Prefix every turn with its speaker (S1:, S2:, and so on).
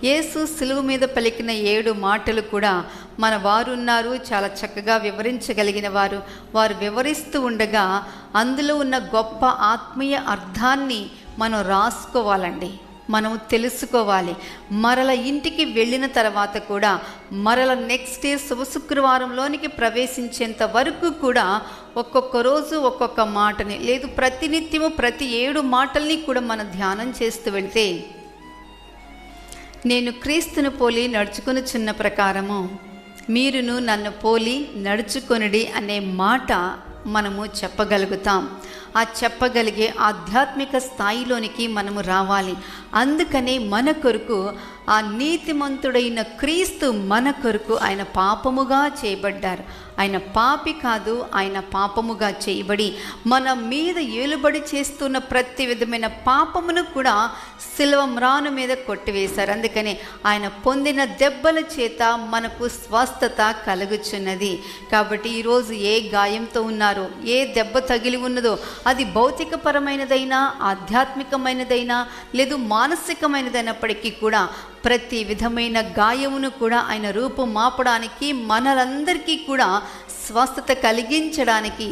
S1: యేసు సిలువ మీద పలికిన 7 మాటలు కూడా మన వారు ఉన్నారు, చాలా చక్కగా వివరించగలిగిన వారు వివరిస్తూ ఉండగా అందులో ఉన్న గొప్ప ఆత్మీయ అర్థాన్ని మనం రాసుకోవాలండి, మనం తెలుసుకోవాలి. మరల ఇంటికి వెళ్ళిన తర్వాత కూడా మరల నెక్స్ట్ డే శుక్రవారంలోనికి ప్రవేశించేంత వరకు కూడా ఒక్కొక్క రోజు ఒక్కొక్క మాటని, లేదు ప్రతినిత్యము ప్రతి 7 మాటల్ని కూడా మనం ధ్యానం చేస్తూ వెళ్తే, నేను క్రీస్తును పోలి నడుచుకొనుచున్న ప్రకారము మీరును నన్ను పోలి నడుచుకొనుడి అనే మాట మనము చెప్పగలుగుతాం. ఆ చెప్పగలిగే ఆధ్యాత్మిక స్థాయిలోనికి మనము రావాలి. అందుకనే మన కొరకు ఆ నీతిమంతుడైన క్రీస్తు మన కొరకు ఆయన పాపముగా చేయబడ్డారు. ఆయన పాపి కాదు, ఆయన పాపముగా చేయబడి మన మీద ఏలుబడి చేస్తున్న ప్రతి విధమైన పాపమును కూడా శిలువ మ్రాను మీద కొట్టివేశారు. అందుకని ఆయన పొందిన దెబ్బల చేత మనకు స్వస్థత కలుగుచున్నది. కాబట్టి ఈరోజు ఏ గాయంతో ఉన్నారో, ఏ దెబ్బ తగిలి ఉన్నదో, అది భౌతికపరమైనదైనా ఆధ్యాత్మికమైనదైనా లేదు మానసికమైనదైనప్పటికీ కూడా ప్రతి విధమైన గాయమును కూడా ఆయన రూపు మాపడానికి, మనలందరికీ కూడా స్వస్థత కలిగించడానికి